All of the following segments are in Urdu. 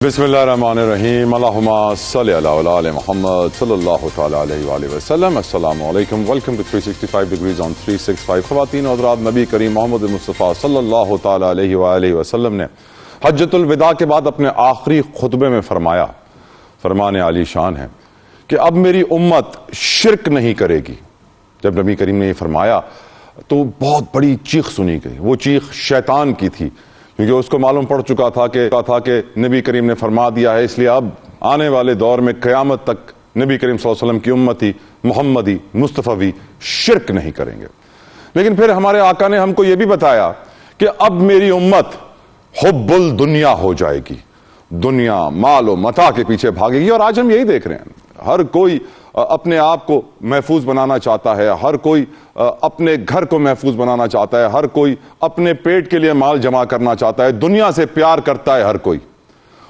بسم اللہ الرحمن الرحیم اللہم صلی علی آل محمد صلی اللہ تعالی علیہ وآلہ وسلم۔ السلام علیکم، ویلکم ٹو 365 ڈگریز آن 365۔ خواتین و حضرات، نبی کریم محمد مصطفیٰ صلی اللہ تعالی علیہ وآلہ وسلم نے حجۃ الوداع کے بعد اپنے آخری خطبے میں فرمایا، فرمان عالی شان ہے کہ اب میری امت شرک نہیں کرے گی۔ جب نبی کریم نے یہ فرمایا تو بہت بڑی چیخ سنی گئی۔ وہ چیخ شیطان کی تھی، کیونکہ اس کو معلوم پڑ چکا تھا کہ نبی کریم نے فرما دیا ہے، اس لیے اب آنے والے دور میں قیامت تک نبی کریم صلی اللہ علیہ وسلم کی امتی محمدی مصطفی شرک نہیں کریں گے۔ لیکن پھر ہمارے آقا نے ہم کو یہ بھی بتایا کہ اب میری امت حب الدنیا ہو جائے گی، دنیا مال و متاع کے پیچھے بھاگے گی۔ اور آج ہم یہی دیکھ رہے ہیں، ہر کوئی اپنے آپ کو محفوظ بنانا چاہتا ہے، ہر کوئی اپنے گھر کو محفوظ بنانا چاہتا ہے، ہر کوئی اپنے پیٹ کے لیے مال جمع کرنا چاہتا ہے، دنیا سے پیار کرتا ہے ہر کوئی۔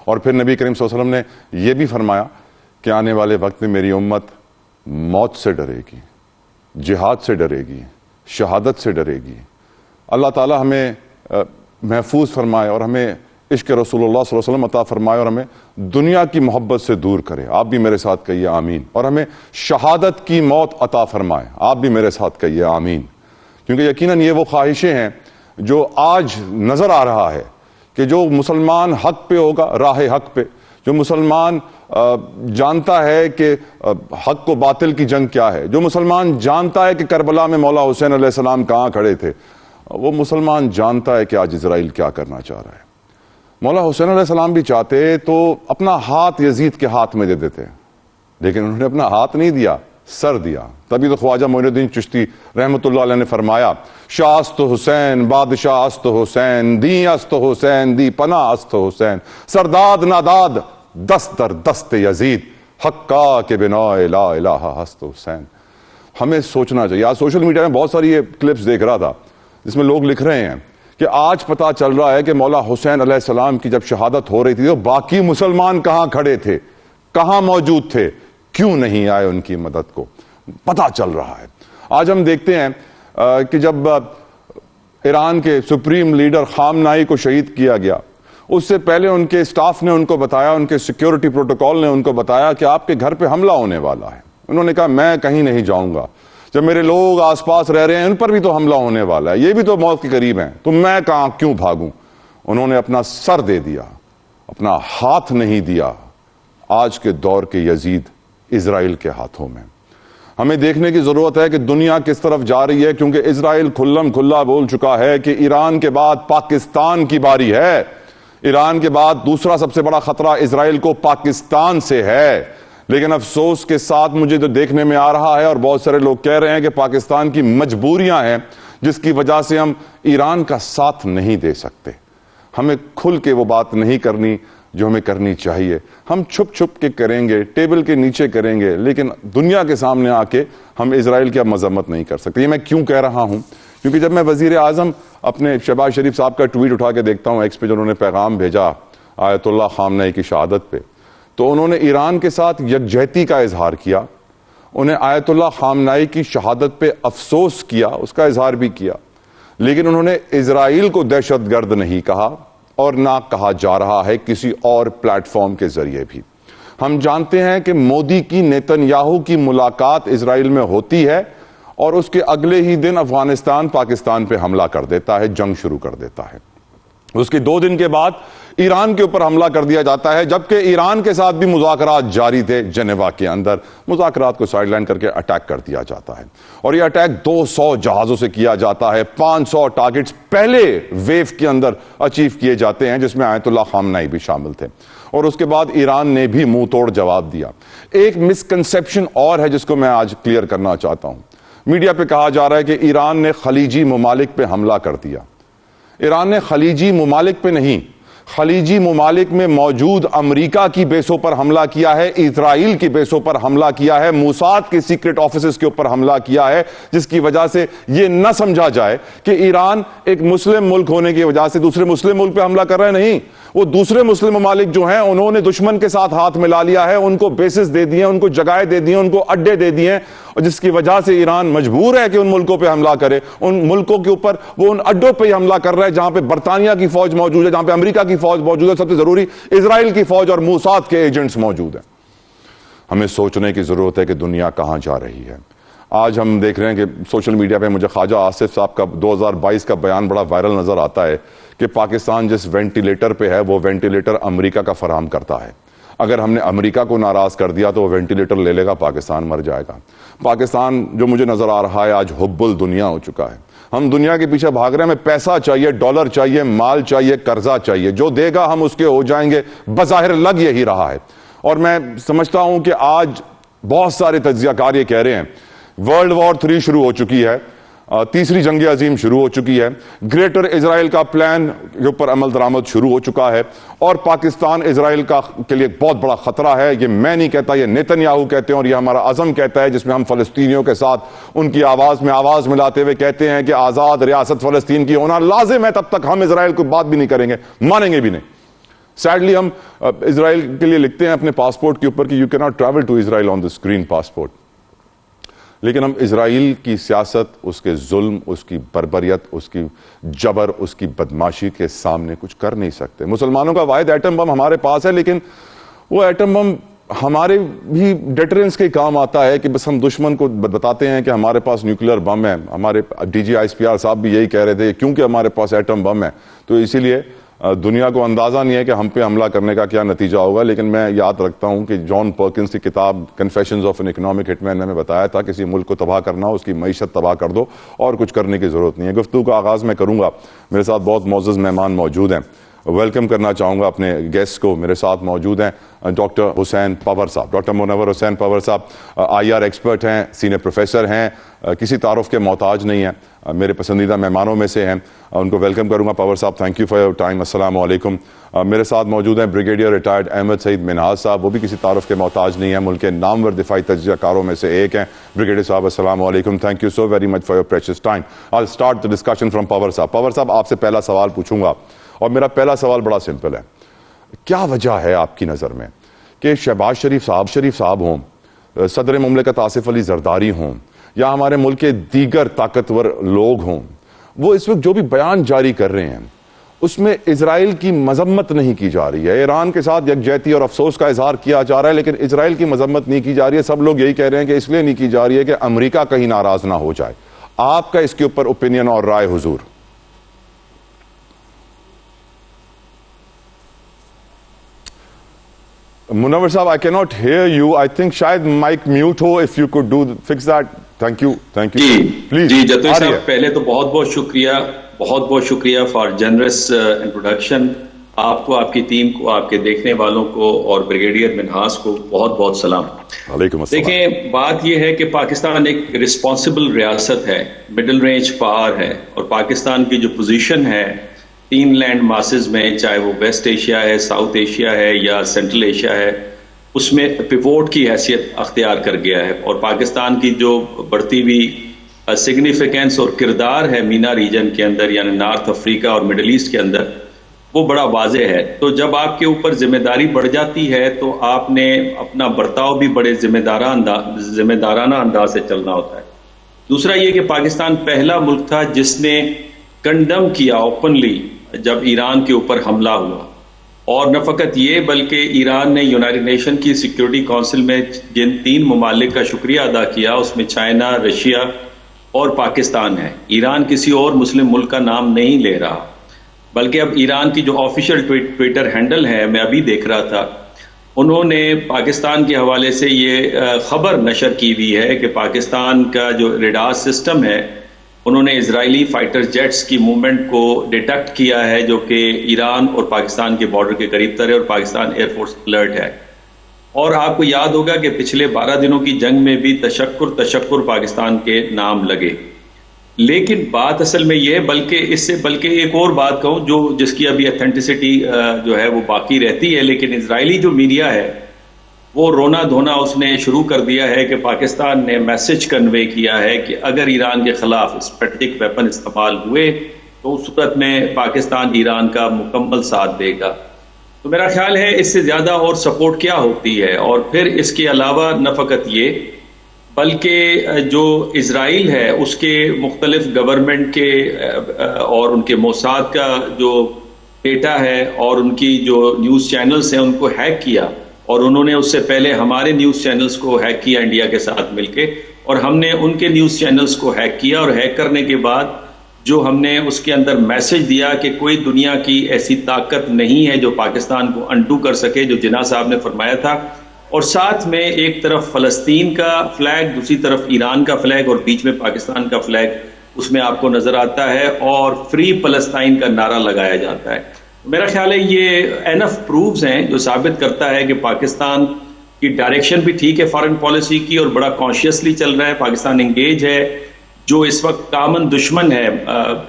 اور پھر نبی کریم صلی اللہ علیہ وسلم نے یہ بھی فرمایا کہ آنے والے وقت میں میری امت موت سے ڈرے گی، جہاد سے ڈرے گی، شہادت سے ڈرے گی۔ اللہ تعالی ہمیں محفوظ فرمائے اور ہمیں عشق رسول اللہ صلی اللہ علیہ وسلم عطا فرمائے اور ہمیں دنیا کی محبت سے دور کرے۔ آپ بھی میرے ساتھ کہیے آمین۔ اور ہمیں شہادت کی موت عطا فرمائے۔ آپ بھی میرے ساتھ کہیے آمین۔ کیونکہ یقیناً یہ وہ خواہشیں ہیں جو آج نظر آ رہا ہے کہ جو مسلمان حق پہ ہوگا، راہ حق پہ، جو مسلمان جانتا ہے کہ حق و باطل کی جنگ کیا ہے، جو مسلمان جانتا ہے کہ کربلا میں مولا حسین علیہ السلام کہاں کھڑے تھے، وہ مسلمان جانتا ہے کہ آج اسرائیل کیا کرنا چاہ رہا ہے۔ مولا حسین علیہ السلام بھی چاہتے تو اپنا ہاتھ یزید کے ہاتھ میں دے دیتے، لیکن انہوں نے اپنا ہاتھ نہیں دیا، سر دیا۔ تبھی تو خواجہ معین الدین چشتی رحمۃ اللہ علیہ نے فرمایا، شاہ است حسین بادشاہ است حسین، دی است حسین دی پناہ است حسین، سرداد ناداد دست در دست یزید، حقا کے بنا لا الہ ہست حسین۔ ہمیں سوچنا چاہیے۔ آج سوشل میڈیا میں بہت ساری یہ کلپس دیکھ رہا تھا جس میں لوگ لکھ رہے ہیں کہ آج پتا چل رہا ہے کہ مولا حسین علیہ السلام کی جب شہادت ہو رہی تھی تو باقی مسلمان کہاں کھڑے تھے، کہاں موجود تھے، کیوں نہیں آئے ان کی مدد کو، پتا چل رہا ہے۔ آج ہم دیکھتے ہیں کہ جب ایران کے سپریم لیڈر خامنائی کو شہید کیا گیا، اس سے پہلے ان کے اسٹاف نے ان کو بتایا، ان کے سیکیورٹی پروٹوکول نے ان کو بتایا کہ آپ کے گھر پہ حملہ ہونے والا ہے۔ انہوں نے کہا میں کہیں نہیں جاؤں گا، جب میرے لوگ آس پاس رہ رہے ہیں ان پر بھی تو حملہ ہونے والا ہے، یہ بھی تو موت کے قریب ہیں، تو میں کہاں کیوں بھاگوں۔ انہوں نے اپنا سر دے دیا، اپنا ہاتھ نہیں دیا۔ آج کے دور کے یزید اسرائیل کے ہاتھوں میں۔ ہمیں دیکھنے کی ضرورت ہے کہ دنیا کس طرف جا رہی ہے، کیونکہ اسرائیل کھلم کھلا بول چکا ہے کہ ایران کے بعد پاکستان کی باری ہے۔ ایران کے بعد دوسرا سب سے بڑا خطرہ اسرائیل کو پاکستان سے ہے۔ لیکن افسوس کے ساتھ مجھے جو دیکھنے میں آ رہا ہے، اور بہت سارے لوگ کہہ رہے ہیں کہ پاکستان کی مجبوریاں ہیں جس کی وجہ سے ہم ایران کا ساتھ نہیں دے سکتے۔ ہمیں کھل کے وہ بات نہیں کرنی جو ہمیں کرنی چاہیے۔ ہم چھپ چھپ کے کریں گے، ٹیبل کے نیچے کریں گے، لیکن دنیا کے سامنے آ کے ہم اسرائیل کی اب مذمت نہیں کر سکتے۔ یہ میں کیوں کہہ رہا ہوں؟ کیونکہ جب میں وزیر اعظم اپنے شہباز شریف صاحب کا ٹویٹ اٹھا کے دیکھتا ہوں ایکس پہ، جو انہوں نے پیغام بھیجا آیت اللہ خامنئی کی شہادت پہ، تو انہوں نے ایران کے ساتھ یکجہتی کا اظہار کیا، انہیں آیت اللہ خامنئی کی شہادت پہ افسوس کیا، اس کا اظہار بھی کیا، لیکن انہوں نے اسرائیل کو دہشت گرد نہیں کہا، اور نہ کہا جا رہا ہے کسی اور پلیٹ فارم کے ذریعے بھی۔ ہم جانتے ہیں کہ مودی کی نیتن یاہو کی ملاقات اسرائیل میں ہوتی ہے اور اس کے اگلے ہی دن افغانستان پاکستان پہ حملہ کر دیتا ہے، جنگ شروع کر دیتا ہے۔ اس کے 2 دن کے بعد ایران کے اوپر حملہ کر دیا جاتا ہے، جبکہ ایران کے ساتھ بھی مذاکرات جاری تھے جنیوا کے اندر۔ مذاکرات کو سائیڈ لائن کر کے اٹیک کر دیا جاتا ہے، اور یہ اٹیک 200 جہازوں سے کیا جاتا ہے۔ 500 ٹارگٹس پہلے ویو کے اندر اچیو کیے جاتے ہیں، جس میں آیت اللہ خامنئی بھی شامل تھے، اور اس کے بعد ایران نے بھی منہ توڑ جواب دیا۔ ایک مسکنسیپشن اور ہے جس کو میں آج کلیئر کرنا چاہتا ہوں۔ میڈیا پہ کہا جا رہا ہے کہ ایران نے خلیجی ممالک پہ حملہ کر دیا۔ ایران نے خلیجی ممالک پہ نہیں، خلیجی ممالک میں موجود امریکہ کی بیسوں پر حملہ کیا ہے، اسرائیل کی بیسوں پر حملہ کیا ہے، موساد کے سیکرٹ آفیسز کے اوپر حملہ کیا ہے، جس کی وجہ سے یہ نہ سمجھا جائے کہ ایران ایک مسلم ملک ہونے کی وجہ سے دوسرے مسلم ملک پہ حملہ کر رہے ہیں۔ نہیں، وہ دوسرے مسلم ممالک جو ہیں انہوں نے دشمن کے ساتھ ہاتھ ملا لیا ہے، ان کو بیسز دے دیے، ان کو جگہیں دے دی ہیں، ان کو اڈے دے دیے ہیں۔ اور جس کی وجہ سے ایران مجبور ہے کہ ان ملکوں پہ حملہ کرے. ان ملکوں کے اوپر وہ ان اڈوں پہ حملہ کر رہا ہے جہاں پہ برطانیہ کی فوج موجود ہے, جہاں پہ امریکہ کی فوج موجود ہے, سب سے ضروری اسرائیل کی فوج اور موساد کے ایجنٹس موجود ہیں. ہمیں سوچنے کی ضرورت ہے کہ دنیا کہاں جا رہی ہے. آج ہم دیکھ رہے ہیں کہ سوشل میڈیا پہ مجھے خواجہ آصف صاحب کا 2022 کا بیان بڑا وائرل نظر آتا ہے کہ پاکستان جس وینٹیلیٹر پہ ہے وہ وینٹیلیٹر امریکہ کا فراہم کرتا ہے. اگر ہم نے امریکہ کو ناراض کر دیا تو وہ وینٹیلیٹر لے لے گا, پاکستان مر جائے گا. پاکستان جو مجھے نظر آ رہا ہے آج حب الدنیا ہو چکا ہے. ہم دنیا کے پیچھے بھاگ رہے ہیں, ہمیں پیسہ چاہیے, ڈالر چاہیے, مال چاہیے, قرضہ چاہیے, جو دے گا ہم اس کے ہو جائیں گے. بظاہر لگ یہی رہا ہے. اور میں سمجھتا ہوں کہ آج بہت سارے تجزیہ کار یہ کہہ رہے ہیں ورلڈ وار 3 شروع ہو چکی ہے, تیسری جنگ عظیم شروع ہو چکی ہے, گریٹر اسرائیل کا پلان کے اوپر عمل درآمد شروع ہو چکا ہے, اور پاکستان اسرائیل کے لیے بہت بڑا خطرہ ہے. یہ میں نہیں کہتا, یہ نیتن یاہو کہتے ہیں, اور یہ ہمارا عزم کہتا ہے, جس میں ہم فلسطینیوں کے ساتھ ان کی آواز میں آواز ملاتے ہوئے کہتے ہیں کہ آزاد ریاست فلسطین کی ہونا لازم ہے. تب تک ہم اسرائیل کو بات بھی نہیں کریں گے, مانیں گے بھی نہیں. سیڈلی ہم اسرائیل کے لیے لکھتے ہیں اپنے پاسپورٹ کے اوپر کہ you can not travel to Israel on the screen passport, لیکن ہم اسرائیل کی سیاست, اس کے ظلم, اس کی بربریت, اس کی جبر, اس کی بدماشی کے سامنے کچھ کر نہیں سکتے. مسلمانوں کا واحد ایٹم بم ہمارے پاس ہے, لیکن وہ ایٹم بم ہمارے بھی ڈیٹرنس کے کام آتا ہے کہ بس ہم دشمن کو بتاتے ہیں کہ ہمارے پاس نیوکلیر بم ہے. ہمارے ڈی جی ISPR صاحب بھی یہی کہہ رہے تھے کیونکہ ہمارے پاس ایٹم بم ہے تو اسی لیے دنیا کو اندازہ نہیں ہے کہ ہم پہ حملہ کرنے کا کیا نتیجہ ہوگا. لیکن میں یاد رکھتا ہوں کہ جان پرکنز کی کتاب کنفیشنز آف این اکنامک ہٹ مین میں بتایا تھا کسی ملک کو تباہ کرنا اس کی معیشت تباہ کر دو اور کچھ کرنے کی ضرورت نہیں ہے. گفتگو کا آغاز میں کروں گا. میرے ساتھ بہت معزز مہمان موجود ہیں. ویلکم کرنا چاہوں گا اپنے گیسٹ کو. میرے ساتھ موجود ہیں ڈاکٹر حسین پاور صاحب, ڈاکٹر منور حسین پاور صاحب IR ایکسپرٹ ہیں, سینئر پروفیسر ہیں, کسی تعارف کے محتاج نہیں ہیں, میرے پسندیدہ مہمانوں میں سے ہیں. ان کو ویلکم کروں گا. پاور صاحب thank you for your time. السلام علیکم. میرے ساتھ موجود ہیں بریگیڈیئر ریٹائرڈ احمد سعید منہاج صاحب, وہ بھی کسی تعارف کے محتاج نہیں ہیں, ملک کے نامور دفاعی تجزیہ کاروں میں سے ایک ہیں. بریگیڈیئر صاحب السلام علیکم. Thank you so very much for your precious time. I will start the discussion from power صاحب. پاور صاحب آپ سے پہلا سوال پوچھوں گا اور میرا پہلا سوال بڑا سمپل ہے. کیا وجہ ہے آپ کی نظر میں کہ شہباز شریف صاحب ہوں, صدر مملکت آصف علی زرداری ہوں, یا ہمارے ملک کے دیگر طاقتور لوگ ہوں, وہ اس وقت جو بھی بیان جاری کر رہے ہیں اس میں اسرائیل کی مذمت نہیں کی جا رہی ہے. ایران کے ساتھ یکجہتی اور افسوس کا اظہار کیا جا رہا ہے, لیکن اسرائیل کی مذمت نہیں کی جا رہی ہے. سب لوگ یہی کہہ رہے ہیں کہ اس لیے نہیں کی جا رہی ہے کہ امریکہ کہیں ناراض نہ ہو جائے. آپ کا اس کے اوپر اوپینین اور رائے حضور. منور صاحب, I cannot hear you. I think شاید mic mute who. If you could do fix that. Thank you. Thank you. جی جتوئی صاحب, پہلے تو بہت بہت شکریہ فار جنرس انٹروڈکشن. آپ کو, آپ کی ٹیم کو, آپ کے دیکھنے والوں کو اور بریگیڈیئر منہاج کو بہت بہت سلام. علیکم السلام. دیکھیں, بات یہ ہے کہ پاکستان ایک رسپانسبل ریاست ہے, مڈل رینج پاور ہے, اور پاکستان کی جو پوزیشن ہے 3 لینڈ ماسز میں, چاہے وہ ویسٹ ایشیا ہے, ساؤتھ ایشیا ہے یا سینٹرل ایشیا ہے, اس میں پیوٹ کی حیثیت اختیار کر گیا ہے. اور پاکستان کی جو بڑھتی ہوئی سگنیفیکینس اور کردار ہے مینا ریجن کے اندر, یعنی نارتھ افریقہ اور مڈل ایسٹ کے اندر, وہ بڑا واضح ہے. تو جب آپ کے اوپر ذمہ داری بڑھ جاتی ہے تو آپ نے اپنا برتاؤ بھی بڑے ذمہ دارانہ انداز سے چلنا ہوتا ہے. دوسرا یہ کہ پاکستان پہلا ملک تھا جس نے کنڈم کیا اوپنلی جب ایران کے اوپر حملہ ہوا, اور نہ فقط یہ بلکہ ایران نے یونائٹڈ نیشن کی سیکیورٹی کونسل میں جن 3 ممالک کا شکریہ ادا کیا اس میں چائنا, رشیا اور پاکستان ہے. ایران کسی اور مسلم ملک کا نام نہیں لے رہا, بلکہ اب ایران کی جو آفیشیل ٹویٹر ہینڈل ہے, میں ابھی دیکھ رہا تھا, انہوں نے پاکستان کے حوالے سے یہ خبر نشر کی ہوئی ہے کہ پاکستان کا جو ریڈار سسٹم ہے انہوں نے اسرائیلی فائٹر جیٹس کی موومنٹ کو ڈیٹیکٹ کیا ہے جو کہ ایران اور پاکستان کے بارڈر کے قریب تر ہے, اور پاکستان ایئر فورس الرٹ ہے. اور آپ کو یاد ہوگا کہ پچھلے 12 دنوں کی جنگ میں بھی تشکر پاکستان کے نام لگے. لیکن بات اصل میں یہ, بلکہ ایک اور بات کہوں جس کی ابھی ایتھینٹسٹی جو ہے وہ باقی رہتی ہے, لیکن اسرائیلی جو میڈیا ہے وہ رونا دھونا اس نے شروع کر دیا ہے کہ پاکستان نے میسج کنوے کیا ہے کہ اگر ایران کے خلاف اسٹریٹجک ویپن استعمال ہوئے تو اس صورت میں پاکستان ایران کا مکمل ساتھ دے گا. تو میرا خیال ہے اس سے زیادہ اور سپورٹ کیا ہوتی ہے. اور پھر اس کے علاوہ نہ فقط یہ بلکہ جو اسرائیل ہے اس کے مختلف گورنمنٹ کے اور ان کے موساد کا جو ڈیٹا ہے اور ان کی جو نیوز چینلز ہیں ان کو ہیک کیا، اور انہوں نے اس سے پہلے ہمارے نیوز چینلز کو ہیک کیا انڈیا کے ساتھ مل کے، اور ہم نے ان کے نیوز چینلز کو ہیک کیا، اور ہیک کرنے کے بعد جو ہم نے اس کے اندر میسج دیا کہ کوئی دنیا کی ایسی طاقت نہیں ہے جو پاکستان کو انڈو کر سکے، جو جناح صاحب نے فرمایا تھا، اور ساتھ میں ایک طرف فلسطین کا فلیگ، دوسری طرف ایران کا فلیگ، اور بیچ میں پاکستان کا فلیگ اس میں آپ کو نظر آتا ہے، اور فری فلسطین کا نعرہ لگایا جاتا ہے۔ میرا خیال ہے یہ اینف پروفز ہیں جو ثابت کرتا ہے کہ پاکستان کی ڈائریکشن بھی ٹھیک ہے فارن پالیسی کی، اور بڑا کانشیسلی چل رہا ہے، پاکستان انگیج ہے۔ جو اس وقت کامن دشمن ہے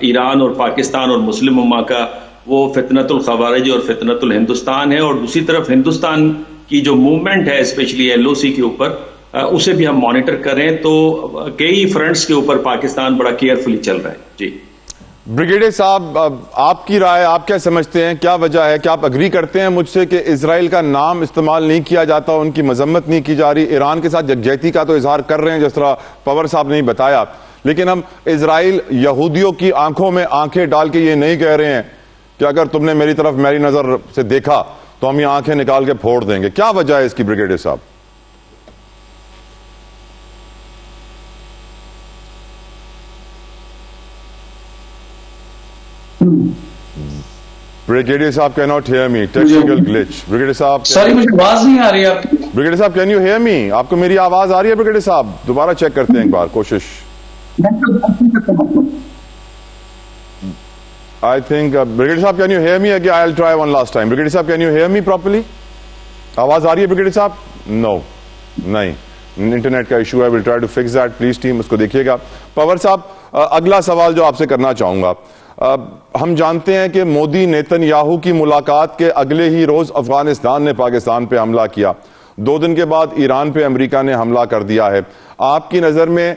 ایران اور پاکستان اور مسلم امہ کا، وہ فتنۃ الخوارج اور فتنۃ الہندوستان ہے، اور دوسری طرف ہندوستان کی جو موومنٹ ہے اسپیشلی ایل او سی کے اوپر، اسے بھی ہم مانیٹر کریں تو کئی فرنٹس کے اوپر پاکستان بڑا کیئرفلی چل رہا ہے۔ جی بریگیڈیئر صاحب، آپ کی رائے، آپ کیا سمجھتے ہیں، کیا وجہ ہے؟ کیا آپ اگری کرتے ہیں مجھ سے کہ اسرائیل کا نام استعمال نہیں کیا جاتا، ان کی مذمت نہیں کی جا رہی؟ ایران کے ساتھ یکجہتی کا تو اظہار کر رہے ہیں جس طرح پور صاحب نے بتایا، لیکن ہم اسرائیل یہودیوں کی آنکھوں میں آنکھیں ڈال کے یہ نہیں کہہ رہے ہیں کہ اگر تم نے میری طرف میری نظر سے دیکھا تو ہم یہ آنکھیں نکال کے پھوڑ دیں گے۔ کیا وجہ ہے اس کی بریگیڈیئر صاحب؟ بریگیڈیئر صاحب can not hear me, technical glitch. Brigadier صاحب سوری، مجھے آواز نہیں آ رہی ہے آپ کی۔ بریگیڈیئر صاحب کین یو ہیئر می؟ آپ کو میری آواز آ رہی ہے بریگیڈیئر صاحب؟ دوبارہ چیک کرتے ہیں ایک بار، کوشش۔ I think Brigadier صاحب can you hear me again? I'll try one last time. Brigadier صاحب can you hear me properly? آواز آ رہی ہے Brigadier صاحب؟ No, نہیں، انٹرنیٹ کا ایشو ہے۔ we'll try to fix that. Please team اس کو دیکھیے گا۔ پور صاحب، اگلا سوال جو آپ سے کرنا چاہوں گا، ہم جانتے ہیں کہ مودی نیتن یاہو کی ملاقات کے اگلے ہی روز افغانستان نے پاکستان پہ حملہ کیا، 2 دن کے بعد ایران پہ امریکہ نے حملہ کر دیا ہے۔ آپ کی نظر میں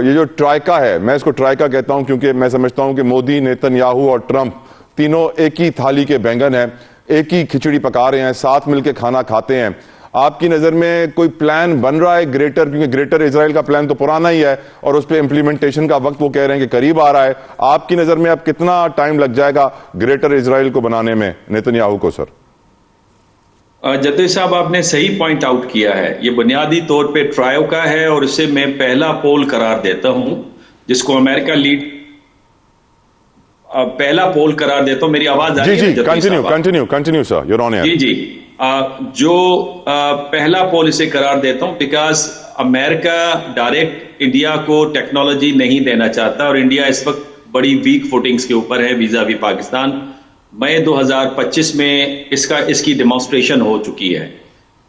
یہ جو ٹرائیکا ہے، میں اس کو ٹرائیکا کہتا ہوں کیونکہ میں سمجھتا ہوں کہ مودی، نیتن یاہو اور ٹرمپ تینوں ایک ہی تھالی کے بینگن ہیں، ایک ہی کھچڑی پکا رہے ہیں، ساتھ مل کے کھانا کھاتے ہیں۔ آپ کی نظر میں کوئی پلان بن رہا ہے گریٹر، کیونکہ گریٹر اسرائیل کا پلان تو پرانا ہی ہے اور اس پہ امپلیمنٹیشن کا وقت وہ کہہ رہے ہیں کہ قریب آ رہا ہے۔ آپ کی نظر میں اب کتنا ٹائم لگ جائے گا گریٹر اسرائیل کو بنانے میں نیتن یاہو کو؟ سر جدید صاحب، آپ نے صحیح پوائنٹ آؤٹ کیا ہے، یہ بنیادی طور پہ ٹرائیو کا ہے، اور اسے میں پہلا پول قرار دیتا ہوں جس کو امریکہ لیڈ، پہلا پول قرار دیتا ہوں۔ میری آواز آ رہی ہے؟ جی continue sir, you're on air. جی جو پہلا پول اسے قرار دیتا ہوں بیکاز امریکہ ڈائریکٹ انڈیا کو ٹیکنالوجی نہیں دینا چاہتا، اور انڈیا اس وقت بڑی ویک فوٹنگز کے اوپر ہے ویزا وی پاکستان۔ مئی 2025 میں اس کی ڈیمانسٹریشن ہو چکی ہے،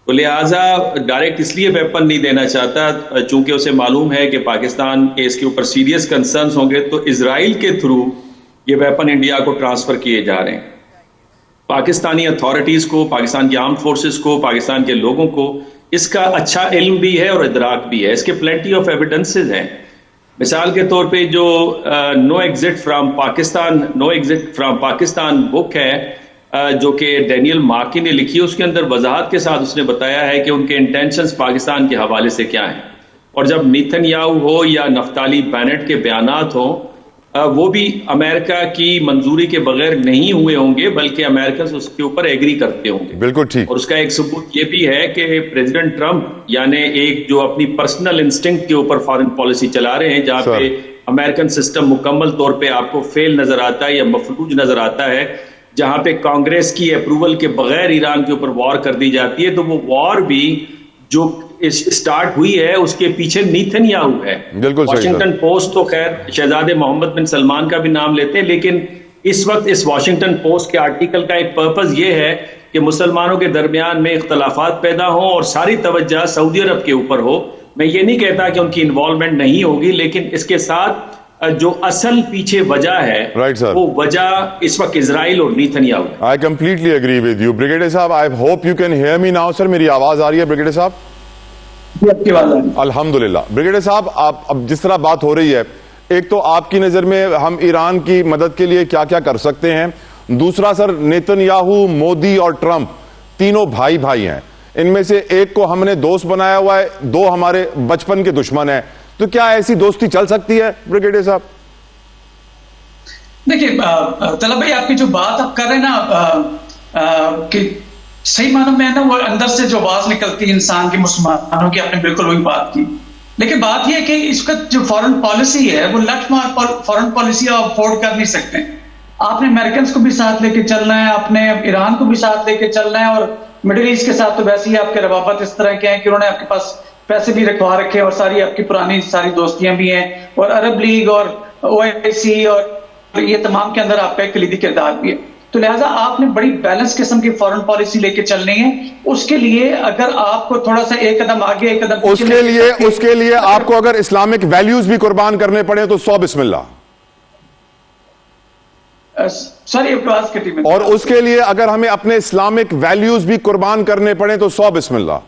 تو لہٰذا ڈائریکٹ اس لیے ویپن نہیں دینا چاہتا چونکہ اسے معلوم ہے کہ پاکستان کے اس کے اوپر سیریس کنسرنز ہوں گے، تو اسرائیل کے تھرو یہ ویپن انڈیا کو ٹرانسفر کیے جا رہے ہیں۔ پاکستانی اتھارٹیز کو، پاکستان کی آرم فورسز کو، پاکستان کے لوگوں کو اس کا اچھا علم بھی ہے اور ادراک بھی ہے، اس کے پلینٹی آف ایویڈنسز ہیں۔ مثال کے طور پہ جو نو ایگزٹ فرام پاکستان بک ہے جو کہ ڈینیل مارکی نے لکھی ہے، اس کے اندر وضاحت کے ساتھ اس نے بتایا ہے کہ ان کے انٹینشنز پاکستان کے حوالے سے کیا ہیں، اور جب نیتن یاہو ہو یا نفتالی بینٹ کے بیانات ہوں، وہ بھی امریکہ کی منظوری کے بغیر نہیں ہوئے ہوں گے، بلکہ امریکہ سے اس کے اوپر ایگری کرتے ہوں گے۔ بالکل ٹھیک۔ اور اس کا ایک ثبوت یہ بھی ہے کہ پریزیڈنٹ ٹرمپ یعنی ایک جو اپنی پرسنل انسٹنکٹ کے اوپر فارن پالیسی چلا رہے ہیں، جہاں پہ امریکن سسٹم مکمل طور پہ آپ کو فیل نظر آتا ہے یا مفلوج نظر آتا ہے، جہاں پہ کانگریس کی اپروول کے بغیر ایران کے اوپر وار کر دی جاتی ہے، تو وہ وار بھی جو اسٹارٹ ہوئی ہے اس کے پیچھے نیتن یاہو ہے۔ واشنگٹن پوسٹ تو خیر شہزادے محمد بن سلمان کا بھی نام لیتے ہیں، لیکن اس وقت اس واشنگٹن پوسٹ کے آرٹیکل کا ایک پرپز یہ ہے کہ مسلمانوں کے درمیان میں اختلافات پیدا ہوں اور ساری توجہ سعودی عرب کے اوپر ہو۔ میں یہ نہیں کہتا کہ ان کی انوالومنٹ نہیں ہوگی، لیکن اس کے ساتھ جو اصل پیچھے وجہ ہے وہ وجہ اس وقت اسرائیل اور نیتن یاہو ہے۔ I completely agree with you. Brigadier صاحب, I hope you can hear me now. سر میری آواز آ رہی ہے بریگیڈیئر صاحب؟ الحمدللہ. بریگیڈیئر صاحب, آپ اب جس طرح بات ہو رہی ہے, ایک تو آپ کی نظر میں ہم ایران کی مدد کے لیے کیا کیا کر سکتے ہیں, دوسرا سر نیتن یاہو, مودی اور ٹرمپ تینوں بھائی بھائی ہیں. ان میں سے ایک کو ہم نے دوست بنایا ہوا ہے, 2 ہمارے بچپن کے دشمن ہیں, تو کیا ایسی دوستی چل سکتی ہے بریگیڈیئر صاحب؟ دیکھیے طلب بھائی, آپ کی جو بات آپ کر رہے ہیں نا کہ صحیح معنوں میں ہے نا, وہ اندر سے جو آواز نکلتی ہے انسان کی, مسلمانوں کی, آپ نے بالکل وہی بات کی. لیکن بات یہ ہے کہ اس کا جو فورن پالیسی ہے وہ لٹ مار فورن پالیسی آپ افورڈ کر نہیں سکتے. آپ نے امریکنز کو بھی ساتھ لے کے چلنا ہے, آپ نے ایران کو بھی ساتھ لے کے چلنا ہے, اور مڈل ایسٹ کے ساتھ تو ویسے ہی آپ کے روابط اس طرح کے ہیں کہ انہوں نے آپ کے پاس پیسے بھی رکھوا رکھے اور ساری آپ کی پرانی ساری دوستیاں بھی ہیں, اور عرب لیگ اور OIC اور یہ تمام کے اندر آپ کا ایک کلیدی کردار بھی ہے. تو لہٰذا آپ نے بڑی بیلنس قسم کی فورن پالیسی لے کے چلنی ہے. اس کے لیے اگر آپ کو تھوڑا سا ایک قدم آگے ایک قدم اس کے لیے آپ کو اگر اسلامک ویلیوز بھی قربان کرنے پڑے تو 100 بسم اللہ. ساری آواز کٹی میں. اور اس کے لیے اگر ہمیں اپنے اسلامک ویلیوز بھی قربان کرنے پڑے تو 100 بسم اللہ.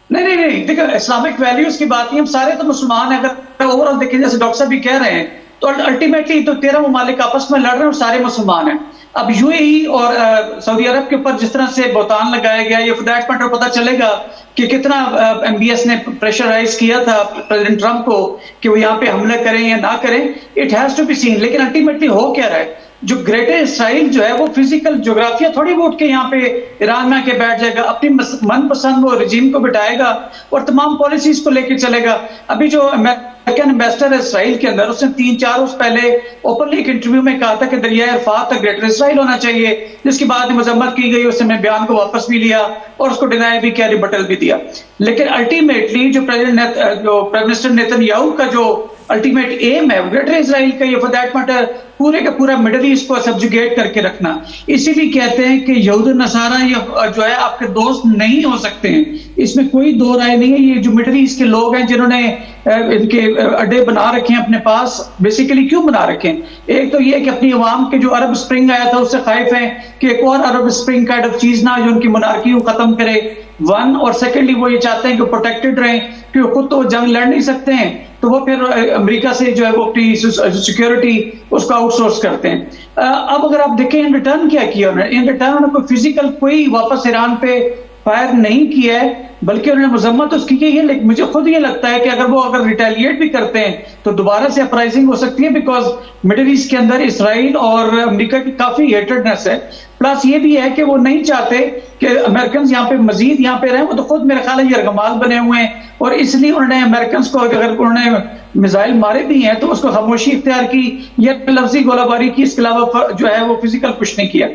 نہیں دیکھیں, اسلامک ویلیوز کی بات نہیں, ہم سارے تو مسلمان ہیں. اگر اوور آل دیکھیں جیسے ڈاکٹر صاحب بھی کہہ رہے ہیں, تو الٹیمیٹلی تو 13 ممالک آپس میں لڑ رہے ہیں اور سارے مسلمان ہیں. اب UAE اور سعودی عرب کے اوپر جس طرح سے بہتان لگایا گیا, یہ فور دیٹ میٹر پتہ چلے گا کہ کتنا MBS نے پریشرائز کیا تھا پریزیڈنٹ ٹرمپ کو کہ وہ یہاں پہ حملے کریں یا نہ کریں. It has to be seen. لیکن الٹیمیٹلی ہو کیا رہا ہے, جو گریٹر اسرائیل جو ہے وہ فزیکل جغرافیہ تھوڑی ووٹ کے یہاں پہ ایران میں آ کے بیٹھ جائے گا, اپنی من پسند وہ رجیم کو بٹھائے گا اور تمام پالیسیز کو لے کے چلے گا. ابھی جو امریکن ایمبیسڈر ہے اسرائیل کے اندر, اس نے 3-4 روز پہلے اوپنلی ایک انٹرویو میں کہا تھا کہ دریائے عرفات تک گریٹر اسرائیل ہونا چاہیے, جس کی بعد مذمت کی گئی. اس نے بیان کو واپس بھی لیا اور اس کو ڈینائی بھی کیا, ریبٹل بھی دیا. لیکن الٹیمیٹلی جو پرائم منسٹر نیتن یاہو کا جو الٹیمیٹ ایم ہے گریٹر اسرائیل کا, یہ فور دیٹ میٹر پورے کا پورا مڈل ایسٹ کو سبجوگیٹ کر کے رکھنا. اسی لیے کہتے ہیں کہ یہود و نصارہ یہ جو ہے آپ کے دوست نہیں ہو سکتے ہیں, اس میں کوئی دو رائے نہیں ہے. یہ جو مڈل ایسٹ کے لوگ ہیں جنہوں نے ان کے اڈے بنا رکھے ہیں اپنے پاس, بیسیکلی کیوں بنا رکھے ہیں؟ ایک تو یہ کہ اپنی عوام کے جو عرب اسپرنگ آیا تھا اس سے خائف ہیں کہ ایک اور عرب اسپرنگ کائنڈ آف چیز نہ جو ان کی monarchy کو ختم کرے, 1. اور سیکنڈلی وہ یہ چاہتے ہیں کہ پروٹیکٹڈ رہیں, کیونکہ خود تو وہ جنگ لڑ نہیں سکتے ہیں, تو وہ پھر امریکہ سے جو ہے وہ اپنی سیکیورٹی اس کو آؤٹ سورس کرتے ہیں. اب اگر آپ دیکھیں ان ریٹرن کیا کیا انہوں نے, ان ریٹرن انہوں نے کوئی فزیکل کوئی واپس ایران پہ فائر نہیں کیا ہے, بلکہ انہوں نے مذمت اس کی ہے. لیکن مجھے خود یہ لگتا ہے کہ اگر ریٹیلیٹ بھی کرتے ہیں تو دوبارہ سے اپرائزنگ ہو سکتی ہے, بیکاز مڈل ایسٹ کے اندر اسرائیل اور امریکہ کی کافی ہیٹڈنس ہے. پلس یہ بھی ہے کہ وہ نہیں چاہتے کہ امریکنز یہاں پہ مزید یہاں پہ رہیں. وہ تو خود میرے خیال ہے یرغمال بنے ہوئے ہیں, اور اس لیے انہوں نے امریکنز کو اگر انہوں نے میزائل مارے بھی ہیں تو اس کو خاموشی اختیار کی یا لفظی گولہ باری کی, اس کے علاوہ جو ہے وہ فزیکل کچھ نہیں کیا.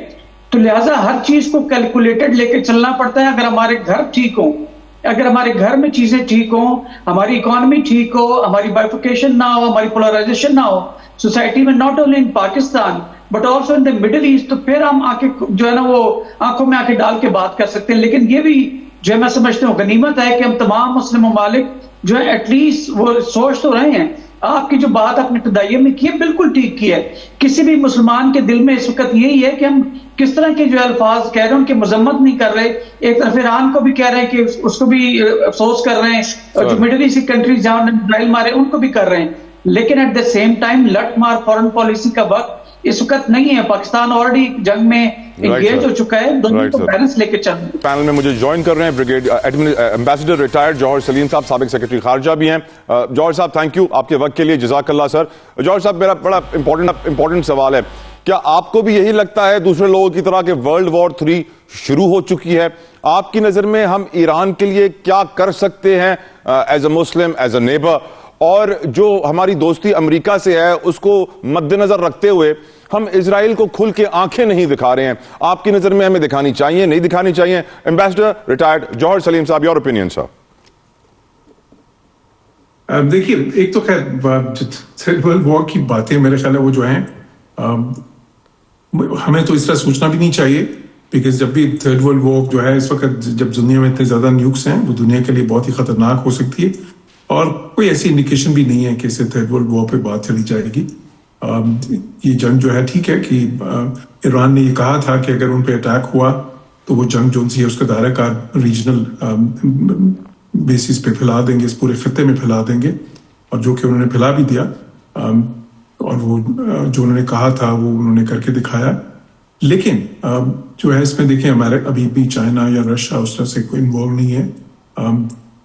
تو لہٰذا ہر چیز کو کیلکولیٹڈ لے کے چلنا پڑتا ہے. اگر ہمارے گھر ٹھیک ہوں, اگر ہمارے گھر میں چیزیں ٹھیک ہوں, ہماری اکانومی ٹھیک ہو, ہماری بائیفیکیشن نہ ہو, ہماری پولرائزیشن نہ ہو سوسائٹی میں, not only in Pakistan but also in the Middle East, تو پھر ہم آ کے جو ہے نا وہ آنکھوں میں آ کے ڈال کے بات کر سکتے ہیں. لیکن یہ بھی جو ہے میں سمجھتا ہوں غنیمت ہے کہ ہم تمام مسلم ممالک جو ہے ایٹ لیسٹ وہ سوچ تو رہے ہیں. آپ کی جو بات اپنے ابتدائیہ میں کی ہے بالکل ٹھیک کی ہے. کسی بھی مسلمان کے دل میں اس وقت یہی ہے کہ ہم کس طرح کے جو الفاظ کہہ رہے ہیں ان کی مذمت نہیں کر رہے. ایک طرف ایران کو بھی کہہ رہے ہیں کہ اس کو بھی افسوس کر رہے ہیں, اور جو مڈل ایسٹ کنٹریز جہاں میزائل مارے ان کو بھی کر رہے ہیں. لیکن ایٹ دا سیم ٹائم لٹ مار فورن پالیسی کا وقت اس وقت نہیں ہے. پاکستان آلریڈی جنگ میں انگیج ہو چکا ہے. دونوں کو بیلنس لے کے چلنا. پینل میں مجھے جوائن کر رہے ہیں brigade ambassador retired Johar Saleem صاحب, سابق سیکرٹری خارجہ بھی ہیں. جوہر صاحب تھینک یو آپ کے وقت کے لیے, جزاک اللہ سر. جوہر صاحب میرا بڑا امپورٹنٹ سوال ہے, کیا آپ کو بھی یہی لگتا ہے دوسرے لوگوں کی طرح کہ ورلڈ وار 3 شروع ہو چکی ہے؟ آپ کی نظر میں ہم ایران کے لیے کیا کر سکتے ہیں as a Muslim, as a neighbour, اور جو ہماری دوستی امریکہ سے ہے اس کو مد نظر رکھتے ہوئے ہم اسرائیل کو کھل کے آنکھیں نہیں دکھا رہے ہیں, آپ کی نظر میں ہمیں دکھانی چاہیے, نہیں دکھانی چاہیے؟ ایمبیسڈر ریٹائرڈ جوہر سلیم صاحب, یور اوپینین سر. دیکھیے, ایک تو خیر تھرڈ ورلڈ وار کی باتیں میرے خیال ہے وہ جو ہیں ہمیں تو اس طرح سوچنا بھی نہیں چاہیے, بیکاز جب بھی تھرڈ ورلڈ وار جو ہے اس وقت جب دنیا میں اتنے زیادہ نیوکس ہیں وہ دنیا کے لیے بہت ہی خطرناک ہو سکتی ہے, اور کوئی ایسی انڈیکیشن بھی نہیں ہے کہ اسے تھرڈ ورلڈ وار پہ بات چلی جائے گی. یہ جنگ جو ہے ٹھیک ہے کہ ایران نے یہ کہا تھا کہ اگر ان پہ اٹیک ہوا تو وہ جنگ جو سی ہے اس کا دائرہ کار ریجنل بیسس پہ پھیلا دیں گے, اس پورے خطے میں پھیلا دیں گے, اور جو کہ انہوں نے پھیلا بھی دیا, اور وہ جو انہوں نے کہا تھا وہ انہوں نے کر کے دکھایا. لیکن جو ہے اس میں دیکھیں ہمارے ابھی بھی چائنا یا رشیا اس طرح سے کوئی انوالو نہیں ہے،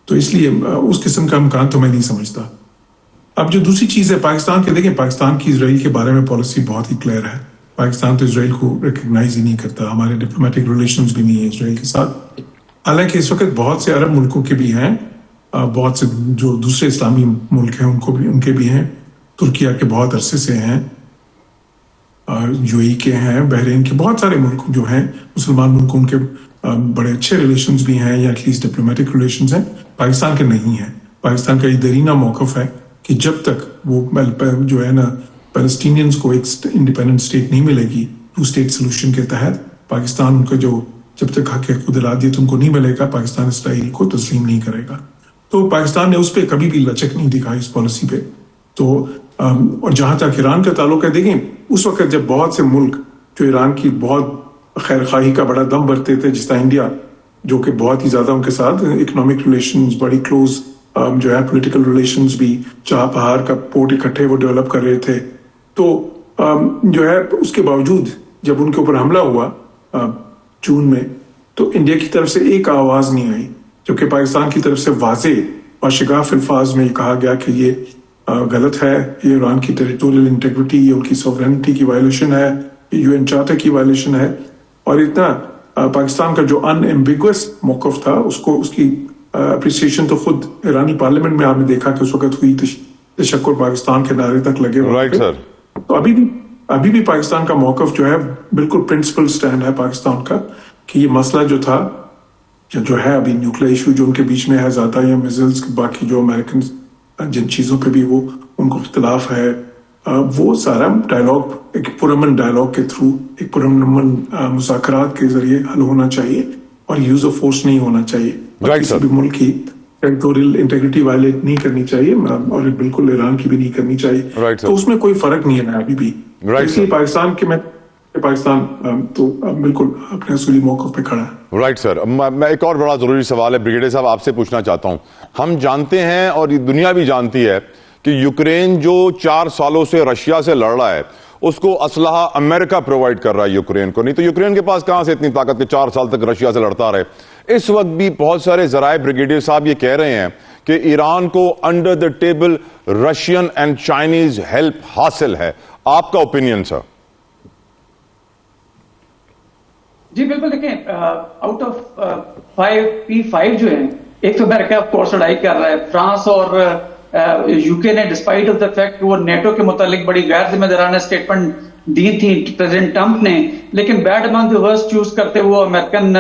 تو اس لیے اس قسم کا امکان تو میں نہیں سمجھتا. اب جو دوسری چیز ہے پاکستان کے، دیکھیں پاکستان کی اسرائیل کے بارے میں پالیسی بہت ہی کلیئر ہے. پاکستان تو اسرائیل کو ریکگنائز ہی نہیں کرتا، ہمارے ڈپلومیٹک ریلیشنز بھی نہیں ہیں اسرائیل کے ساتھ. حالانکہ اس وقت بہت سے عرب ملکوں کے بھی ہیں، بہت سے جو دوسرے اسلامی ملک ہیں ان کے بھی ہیں. ترکیہ کے بہت عرصے سے ہیں، یو اے کے ہیں، بحرین کے، بہت سارے ملک جو ہیں مسلمان ملک، ان کے بڑے اچھے ریلیشنز بھی ہیں یا ایٹ لیسٹ ڈپلومیٹک ریلیشنز ہیں. پاکستان کے نہیں ہیں. پاکستان کا یہ دیرینہ موقف ہے کہ جب تک وہ جو ہے نا پیلسٹینینز کو ایک انڈیپینڈنٹ اسٹیٹ نہیں ملے گی 2 اسٹیٹ سولوشن کے تحت، پاکستان ان کا جو جب تک حق خود ارادیت ان کو نہیں ملے گا، پاکستان اسرائیل کو تسلیم نہیں کرے گا. تو پاکستان نے اس پہ کبھی بھی لچک نہیں دکھائی اس پالیسی پہ. تو اور جہاں تک ایران کا تعلق ہے، دیکھیں اس وقت جب بہت سے ملک جو ایران کی بہت خیر خواہی کا بڑا دم بھرتے تھے، جس طرح انڈیا جو کہ بہت ہی زیادہ ان کے ساتھ اکنامک ریلیشنز بڑی کلوز جو ہے پولیٹیکل ریلیشنز بھی، چاہ پہاڑ کا پورٹ اکٹھے وہ ڈیولپ کر رہے تھے، تو جو ہے اس کے باوجود جب ان کے اوپر حملہ ہوا جون میں، تو انڈیا کی طرف سے ایک آواز نہیں آئی، جبکہ پاکستان کی طرف سے واضح اور شگاف الفاظ میں کہا گیا کہ یہ غلط ہے، یہ ایران کی ٹیریٹوریل انٹیگریٹی، یہ ان کی سوورنٹی کی وائلیشن ہے، یہ UN چارٹر کی وائلیشن ہے. اور اتنا پاکستان کا جو ان ایمبیگوس موقف تھا، اس کی اپریسیشن تو خود ایرانی پارلیمنٹ میں آپ نے دیکھا کہ اس وقت ہوئی، تشکر پاکستان کے نارے تک لگے ہوئے. تو ابھی بھی پاکستان کا موقف جو ہے بالکل پرنسپل سٹینڈ ہے پاکستان کا کہ یہ مسئلہ جو تھا جو ہے ابھی نیوکلیر ایشو جو ان کے بیچ میں ہے زیادہ، یا میزائلز باقی جو امریکن جن چیزوں پہ بھی وہ ان کو اختلاف ہے، وہ سارا ڈائلاگ ایک پرامن ڈائلاگ کے تھرو، ایک پرامن مذاکرات کے ذریعے حل ہونا چاہیے اور یوز آف فورس نہیں ہونا چاہیے. کسی بھی ملک کی ٹیریٹوریل انٹیگریٹی وائلیٹ نہیں کرنی چاہیے اور بالکل ایران کی بھی نہیں کرنی چاہیے. تو اس میں کوئی فرق نہیں ہے ابھی بھی. اس لیے پاکستان تو بالکل اپنے اصولی موقف پہ کھڑا ہے. Right sir. میں ایک اور بڑا ضروری سوال ہے بریگیڈیئر صاحب آپ سے پوچھنا چاہتا ہوں. ہم جانتے ہیں اور یہ دنیا بھی جانتی ہے کہ یوکرین جو 4 سالوں سے رشیا سے لڑ رہا ہے، اس کو اسلحہ امریکہ پرووائڈ کر رہا ہے یوکرین کو. نہیں تو یوکرین کے پاس کہاں سے اتنی طاقت کہ 4 سال تک رشیا سے لڑتا رہے. اس وقت بھی بہت سارے ذرائع بریگیڈیئر صاحب یہ کہہ رہے ہیں کہ ایران کو under the table Russian and Chinese help حاصل ہے. آپ کا اوپینین سر؟ جی بالکل. دیکھیں آؤٹ آف 5P5 جو ہے، ایک تو امریکہ آف کورس لڑائی کر رہا ہے، فرانس اور یو کے نے ڈسپائٹ آف دا فیکٹ کہ وہ نیٹو کے متعلق بڑی غیر ذمہ دارانہ اسٹیٹمنٹ دی تھی پریزیڈنٹ ٹرمپ نے، لیکن bad among the worst choose کرتے وہ امریکن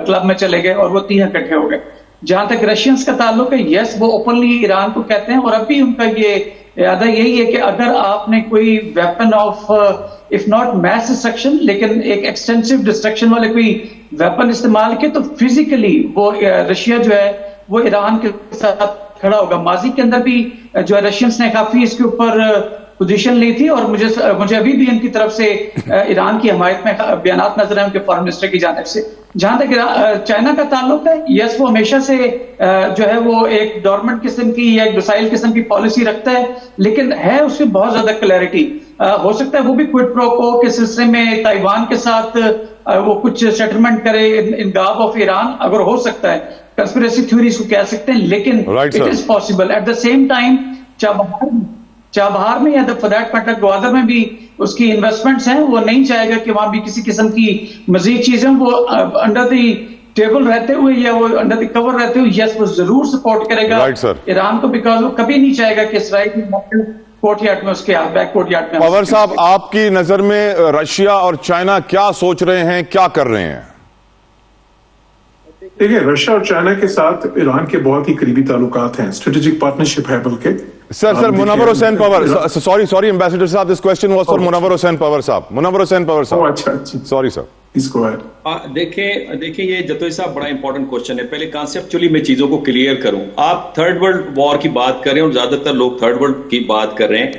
کلب میں چلے گئے اور وہ 3 اکٹھے ہو گئے. جہاں تک رشینز کا تعلق ہے، یس وہ اوپنلی ایران کو کہتے ہیں، اور اب بھی ان کا یہ ارادہ یہی ہے کہ اگر آپ نے کوئی weapon of if not mass destruction لیکن ایک ایکسٹینسو ڈسٹرکشن والے کوئی ویپن استعمال کیے تو فزیکلی وہ رشیا جو ہے وہ ایران کے ساتھ کھڑا ہوگا. ماضی کے اندر بھی جو ہے رشینز نے کافی اس کے اوپر پوزیشن لی تھی، اور مجھے ابھی بھی ان کی طرف سے ایران کی حمایت میں بیانات نظر ہیں ان کے فارن منسٹر کی جانب سے. جہاں تک چائنا کا تعلق ہے، یس وہ ہمیشہ سے جو ہے وہ ایک ڈورمنٹ قسم کی یا ایک ڈوسائل قسم کی پالیسی رکھتا ہے، لیکن ہے اس میں بہت زیادہ کلیئرٹی. ہو سکتا ہے وہ بھی کوئڈ پرو کو کے سلسلے میں تائیوان کے ساتھ وہ کچھ سیٹلمنٹ کرے ان گاب آف ایران، اگر ہو سکتا ہے کنسپریسی تھیوریز کو کہہ سکتے ہیں، لیکن it is possible. At the same time Chabahar میں یا فار دیٹ میٹر گوادر میں بھی اس کی انویسٹمنٹس ہیں، وہ نہیں چاہے گا کہ وہاں بھی کسی قسم کی مزید چیزیں، وہ انڈر دی ٹیبل رہتے ہوئے یا وہ انڈر دی کور رہتے ہوئے یس وہ ضرور سپورٹ کرے گا ایران کو، بیکاز وہ کبھی نہیں چاہے گا کہ اسرائیل کورٹ یارڈ میں اس کے بیک کورٹ یارڈ میں. پاور صاحب آپ کی نظر میں رشیا اور چائنا کیا سوچ رہے ہیں، کیا کر رہے ہیں؟ دیکھیں رشیا اور چائنا کے ساتھ ایران کے بہت ہی قریبی تعلقات ہیں، اسٹریٹجک پارٹنرشپ ہے. بلکہ sir Munawar Hussain Pawar, sorry ambassador صاحب، this question was for Munawar Hussain Pawar صاحب. اچھا سوری سر. دیکھیں یہ جتوئی صاحب بڑا امپورٹنٹ کوشچن ہے. پہلے کانسیپچولی میں چیزوں کو کلیئر کروں. آپ تھرڈ ورلڈ وار کی بات کر رہے ہیں اور زیادہ تر لوگ تھرڈ ورلڈ کی بات کر رہے ہیں.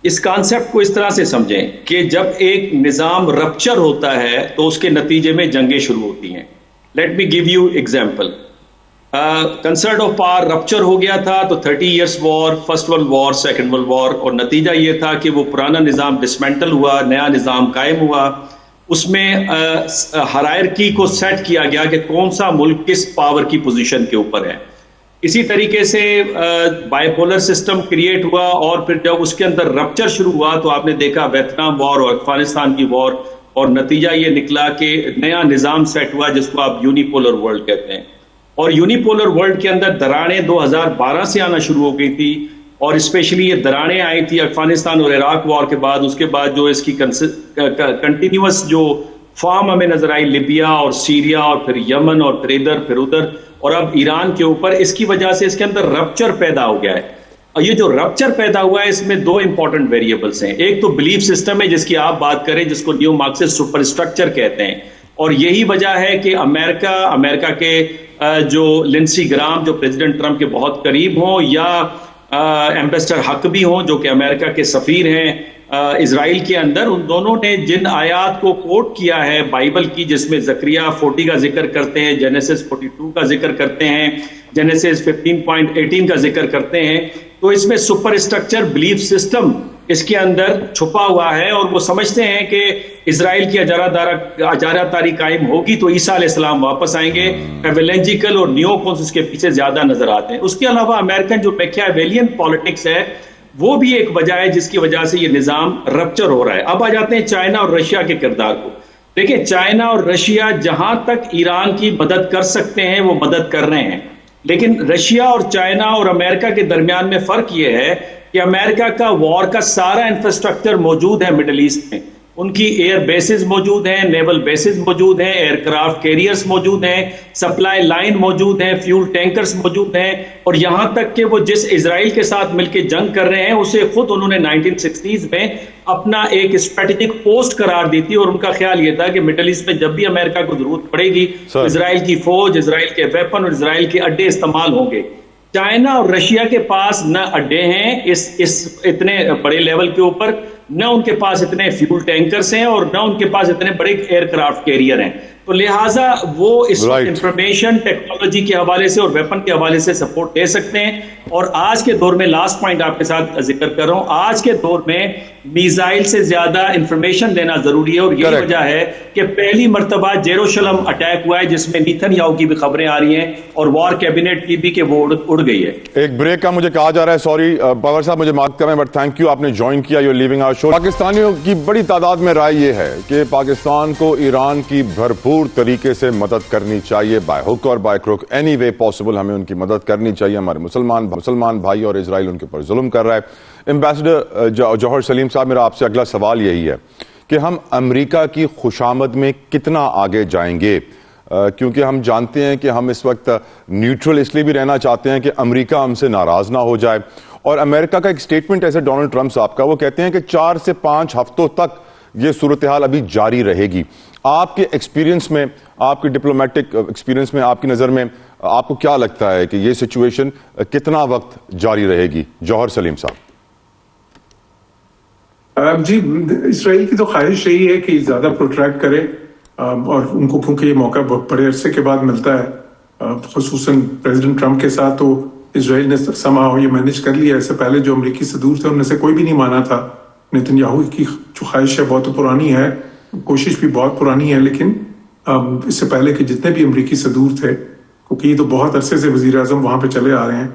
اس کانسیپٹ کو اس طرح سے سمجھیں کہ جب ایک نظام رپچر ہوتا ہے تو اس کے نتیجے میں جنگیں شروع ہوتی ہیں. Let me give you example. Concert of power rupture ہو گیا تھا تو 30 years war, first world war, second world war, اور نتیجہ یہ تھا کہ وہ پرانا نظام ڈسمینٹل ہوا، نیا نظام قائم ہوا. اس میں ہرائرکی کو سیٹ کیا گیا کہ کون سا ملک کس پاور کی پوزیشن کے اوپر ہے. اسی طریقے سے بائی پولر سسٹم کریٹ ہوا اور پھر جب اس کے اندر رپچر شروع ہوا تو آپ نے دیکھا ویتنام وار اور افغانستان کی وار, اور نتیجہ یہ نکلا کہ نیا نظام سیٹ ہوا جس کو آپ یونیپولر ورلڈ کہتے ہیں. اور یونیپولر ورلڈ کے اندر دراڑیں 2012 سے آنا شروع ہو گئی تھی, اور اسپیشلی یہ دراڑیں آئی تھی افغانستان اور عراق وار کے بعد. اس کے بعد جو اس کی کنٹینیوس جو فارم ہمیں نظر آئی لیبیا اور سیریا اور پھر یمن اور پھر ادھر اور اب ایران کے اوپر, اس کی وجہ سے اس کے اندر رپچر پیدا ہو گیا ہے. اور یہ جو رپچر پیدا ہوا ہے اس میں دو امپورٹنٹ ویریبلس ہیں. ایک تو بلیف سسٹم ہے جس کی آپ بات کریں, جس کو نیو مارکسسٹ سپر اسٹرکچر کہتے ہیں, اور یہی وجہ ہے کہ امریکہ کے جو لنسی گرام جو پریزیڈنٹ ٹرمپ کے بہت قریب ہوں, یا ایمبیسڈر حقبی ہوں جو کہ امریکہ کے سفیر ہیں اسرائیل کے اندر, ان دونوں نے جن آیات کو کوٹ کیا ہے بائبل کی, جس میں زکریا 40 کا ذکر کرتے ہیں, جینیسس 42 کا ذکر کرتے ہیں, جینیسس 15.18 کا ذکر کرتے ہیں, تو اس میں سپر اسٹرکچر بلیف سسٹم اس کے اندر چھپا ہوا ہے. اور وہ سمجھتے ہیں کہ اسرائیل کی اجارہ داری قائم ہوگی تو عیسیٰ علیہ السلام واپس آئیں گے. ایونجیکل اور نیو کونس اس کے پیچھے زیادہ نظر آتے ہیں. اس کے علاوہ امریکن جو میکیاویلین پالیٹکس ہے وہ بھی ایک وجہ ہے جس کی وجہ سے یہ نظام رپچر ہو رہا ہے. اب آ جاتے ہیں چائنا اور رشیا کے کردار کو. دیکھیں, چائنا اور رشیا جہاں تک ایران کی مدد کر سکتے ہیں وہ مدد کر رہے ہیں, لیکن رشیا اور چائنا اور امریکہ کے درمیان میں فرق یہ ہے کہ امریکہ کا وار کا سارا انفراسٹرکچر موجود ہے مڈل ایسٹ میں. ان کی ایئر بیسز موجود ہیں, نیول بیسز موجود ہیں, ایئر کرافٹ کیریئرز موجود ہیں, سپلائی لائن موجود ہیں, فیول ٹینکرز موجود ہیں, اور یہاں تک کہ وہ جس اسرائیل کے ساتھ مل کے جنگ کر رہے ہیں اسے خود انہوں نے 1960s میں اپنا ایک اسٹریٹجک پوسٹ قرار دی تھی. اور ان کا خیال یہ تھا کہ مڈل ایسٹ میں جب بھی امریکہ کو ضرورت پڑے گی تو اسرائیل کی فوج, اسرائیل کے ویپن اور اسرائیل کے اڈے استعمال ہوں گے. چائنا اور رشیا کے پاس نہ اڈے ہیں اس اتنے بڑے لیول کے اوپر, نہ ان کے پاس اتنے فیول ٹینکرز ہیں, اور نہ ان کے پاس اتنے بڑے ایئر کرافٹ کیریئر ہیں. تو لہٰذا وہ اس انفارمیشن ٹیکنالوجی کے حوالے سے اور ویپن کے حوالے سے سپورٹ دے سکتے ہیں. اور آج کے دور میں, لاسٹ پوائنٹ آپ کے ساتھ ذکر کر رہا ہوں, آج کے دور میں میزائل سے زیادہ انفارمیشن لینا ضروری ہے. اور یہی وجہ ہے کہ پہلی مرتبہ جیروشلم اٹیک ہوا ہے جس میں نیتن یاہو کی بھی خبریں آ رہی ہیں, اور وار کیبنٹ کی بھی کہ وہ اڑ گئی ہے. ایک بریک کا مجھے کہا جا رہا ہے, سوری پاور صاحب مجھے معاف کریں, بٹ تھینک یو, آپ نے جوائن کیا, یو لیونگ آور شو. پاکستانیوں کی بڑی تعداد میں رائے یہ ہے کہ پاکستان کو ایران کی بھرپور طریقے سے مدد کرنی چاہیے, بائی ہک اور by crook, any way possible ہمیں ان کی مدد کرنی چاہیے. ہمارے مسلمان بھائی اور اسرائیل ان کے اوپر ظلم کر رہا ہے. ایمبیسڈر جوہر سلیم صاحب, میرا آپ سے اگلا سوال یہی ہے کہ ہم امریکہ کی خوشامد میں کتنا آگے جائیں گے, کیونکہ ہم جانتے ہیں کہ ہم اس وقت نیوٹرل اس لیے بھی رہنا چاہتے ہیں کہ امریکہ ہم سے ناراض نہ ہو جائے. اور امریکہ کا ایک سٹیٹمنٹ ایسے ڈونلڈ ٹرمپ صاحب کا, وہ کہتے ہیں کہ 4 سے 5 ہفتوں تک یہ صورتحال ابھی جاری رہے گی. آپ کے ایکسپیرینس میں, آپ کی ڈپلومیٹک ایکسپیرینس میں, آپ کی نظر میں آپ کو کیا لگتا ہے کہ یہ سچویشن کتنا وقت جاری رہے گی؟ جوہر سلیم صاحب. جی, اسرائیل کی تو خواہش یہی ہے کہ زیادہ پروٹریکٹ کرے, اور ان کو کیونکہ یہ موقع بہت بڑے عرصے کے بعد ملتا ہے, خصوصاً پریزیڈنٹ ٹرمپ کے ساتھ, تو اسرائیل نے سماؤ یہ مینج کر لیا. اس سے پہلے جو امریکی صدور تھے ان میں سے کوئی بھی نہیں مانا تھا. نیتن یاہو کی جو خواہش ہے بہت پرانی ہے, کوشش بھی بہت پرانی ہے, لیکن اس سے پہلے کہ جتنے بھی امریکی صدور تھے, کیونکہ یہ تو بہت عرصے سے وزیر اعظم وہاں پہ چلے آ رہے ہیں,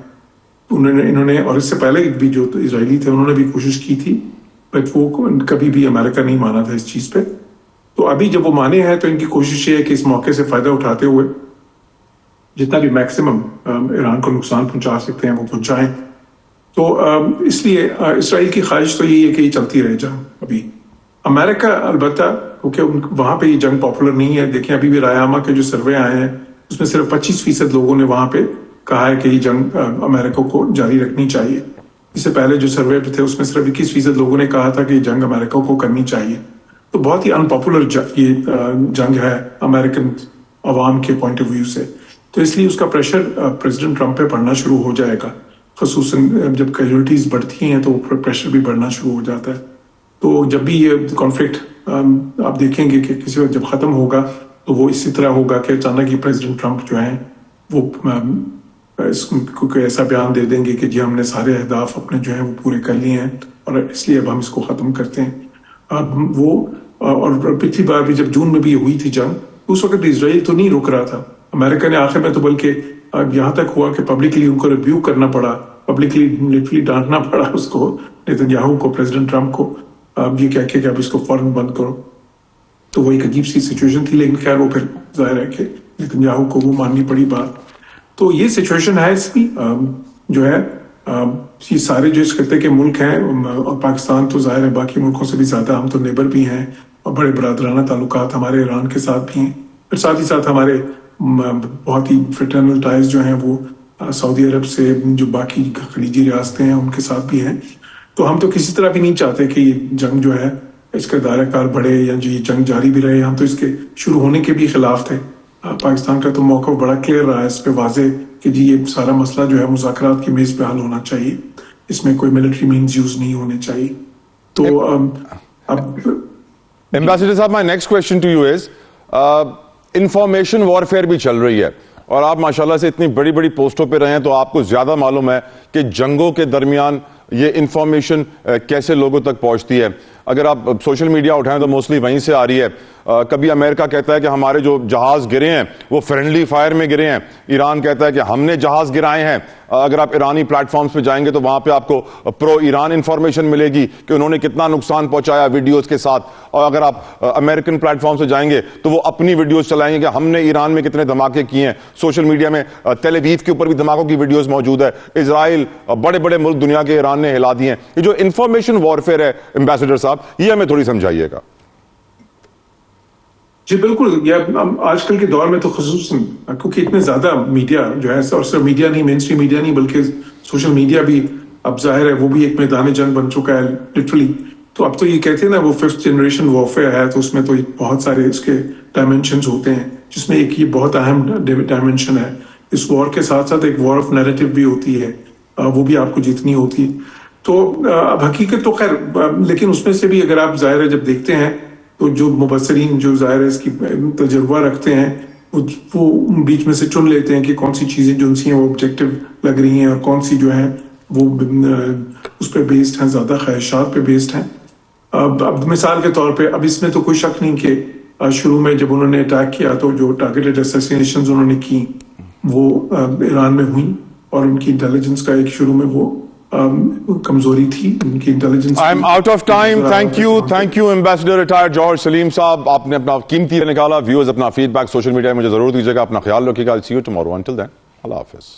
انہوں نے اور اس سے پہلے بھی جو اسرائیلی تھے انہوں نے بھی کوشش کی تھی, بٹ وہ کبھی بھی امریکہ نہیں مانا تھا اس چیز پہ. تو ابھی جب وہ مانے ہیں تو ان کی کوشش یہ ہے کہ اس موقع سے فائدہ اٹھاتے ہوئے جتنا بھی میکسیمم ایران کو نقصان پہنچا سکتے ہیں وہ پہنچائیں. تو اس لیے اسرائیل کی خواہش تو یہی ہے کہ یہ چلتی رہے جنگ. ابھی امریکہ البتہ کیونکہ وہاں پہ یہ جنگ پاپولر نہیں ہے. دیکھیں ابھی بھی رائے عامہ کے جو سروے آئے ہیں اس میں صرف 25% لوگوں نے وہاں پہ کہا ہے کہ یہ جنگ امریکہ کو جاری رکھنی چاہیے. اس سے پہلے جو سروے پہ تھے اس میں صرف 21% لوگوں نے کہا تھا کہ یہ جنگ امریکہ کو کرنی چاہیے. تو بہت ہی ان پاپولر یہ جنگ ہے امریکن عوام کے پوائنٹ آف ویو سے. تو اس لیے اس کا پریشر پریزیڈنٹ ٹرمپ پہ پڑنا شروع ہو جائے گا, خصوصاً جب کیجولٹیز بڑھتی ہیں تو پریشر بھی بڑھنا شروع ہو جاتا ہے. تو جب بھی یہ کانفلکٹ آپ دیکھیں گے کہ کسی وقت جب ختم ہوگا تو وہ اسی طرح ہوگا کہ اچانک یہ پریزیڈنٹ ٹرمپ جو ہیں وہ اس کو ایسا بیان دے دیں گے کہ جی ہم نے سارے اہداف اپنے جو ہیں وہ پورے کر لیے ہیں اور اس لیے اب ہم اس کو ختم کرتے ہیں. اب وہ اور پچھلی بار بھی جب جون میں بھی ہوئی تھی جنگ، اس وقت اسرائیل تو نہیں رک رہا تھا. امریکہ نے آخر میں تو بلکہ یہاں تک ہوا کہ پبلکلی ان کو ریبیو کرنا پڑا، پبلکلی لٹرلی ڈانٹنا پڑا اس کو، نیتنیاہو کو، پریزیڈنٹ ٹرمپ کو، یہ کہہ کے کہ اب اس کو فوراً بند کرو. تو وہ ایک عجیب سی سچویشن تھی، لیکن خیر وہ پھر ظاہر ہے کہ نیتنیاہو کو وہ ماننی پڑی بات. تو یہ سچویشن ہے اس کی جو ہے یہ سارے جو اس خطے کے ملک ہیں، اور پاکستان تو ظاہر ہے باقی ملکوں سے بھی زیادہ، ہم تو نیبر بھی ہیں اور بڑے برادرانہ تعلقات ہمارے ایران کے ساتھ بھی ہیں. پھر ساتھ ہی ساتھ ہمارے بہت ہی فریٹرنل ٹائز جو ہیں وہ سعودی عرب سے، جو باقی خلیجی ریاستیں ہیں ان کے ساتھ بھی ہیں. تو ہم تو کسی طرح بھی نہیں چاہتے کہ یہ جنگ جو ہے اس کا دائرہ کار بڑھے یا جو یہ جنگ جاری بھی رہے. ہم تو اس کے شروع ہونے کے بھی خلاف تھے. پاکستان کا تو موقع بڑا کلیئر رہا ہے اس پہ واضح کہ جی یہ سارا مسئلہ جو ہے مذاکرات کی میز پہ حل ہونا چاہیے، اس میں کوئی ملٹری مینز یوز نہیں ہونے چاہیے. تو اب ایمبیسڈر صاحب، my next question to you is, information warfare بھی چل رہی ہے اور آپ ماشاءاللہ سے اتنی بڑی بڑی پوسٹوں پہ رہے ہیں تو آپ کو زیادہ معلوم ہے کہ جنگوں کے درمیان یہ انفارمیشن کیسے لوگوں تک پہنچتی ہے. اگر آپ سوشل میڈیا اٹھائیں تو موسٹلی وہیں سے آ رہی ہے. کبھی امریکہ کہتا ہے کہ ہمارے جو جہاز گرے ہیں وہ فرینڈلی فائر میں گرے ہیں، ایران کہتا ہے کہ ہم نے جہاز گرائے ہیں. اگر آپ ایرانی پلیٹ فارمز پہ جائیں گے تو وہاں پہ آپ کو پرو ایران انفارمیشن ملے گی کہ انہوں نے کتنا نقصان پہنچایا ویڈیوز کے ساتھ. اور اگر آپ امریکن پلیٹ فارم سے جائیں گے تو وہ اپنی ویڈیوز چلائیں گے کہ ہم نے ایران میں کتنے دھماکے کیے ہیں. سوشل میڈیا میں تیل اویو کے اوپر بھی دھماکوں کی ویڈیوز موجود ہے. اسرائیل، بڑے بڑے ملک دنیا کے ایران نے ہلا دیے ہیں. یہ جو انفارمیشن وارفیئر ہے ایمبیسڈر صاحب، یہ ہمیں تھوڑی سمجھائیے گا. جی بالکل، یہ آج کل کے دور میں تو خصوصاً کیونکہ اتنے زیادہ میڈیا جو ہے، اور صرف میڈیا نہیں، مین اسٹریم میڈیا نہیں بلکہ سوشل میڈیا بھی اب ظاہر ہے وہ بھی ایک میدان جنگ بن چکا ہے لٹرلی. تو اب تو یہ کہتے ہیں نا وہ 5th جنریشن وارفیئر ہے، تو اس میں تو بہت سارے اس کے ڈائمینشنز ہوتے ہیں، جس میں ایک یہ بہت اہم ڈائمینشن ہے. اس وار کے ساتھ ساتھ ایک وار آف نیریٹو بھی ہوتی ہے، وہ بھی آپ کو جیتنی ہوتی ہے. تو اب حقیقت تو خیر، لیکن اس میں سے بھی اگر آپ ظاہر ہے جب دیکھتے ہیں تو جو مبصرین جو ظاہر ہے اس کی تجربہ رکھتے ہیں وہ بیچ میں سے چن لیتے ہیں کہ کون سی چیزیں جو ان سی ہیں وہ آبجیکٹو لگ رہی ہیں اور کون سی جو ہیں وہ اس پہ بیسڈ ہیں، زیادہ خواہشات پہ بیسڈ ہیں. اب مثال کے طور پہ اب اس میں تو کوئی شک نہیں کہ شروع میں جب انہوں نے اٹیک کیا تو جو ٹارگیٹڈ اسیسینیشنز انہوں نے کی وہ ایران میں ہوئی، اور ان کی انٹیلیجنس کا ایک شروع میں وہ کمزوری تھی ان کی intelligence. I am out of time. Thank you ambassador retired Johar Saleem sahab, آپ نے اپنا قیمتی نکالا. ویورز اپنا فیڈ بیک سوشل میڈیا میں مجھے ضرور دیجیے گا. اپنا خیال رکھیے گا. I'll see you tomorrow. Until then, اللہ حافظ.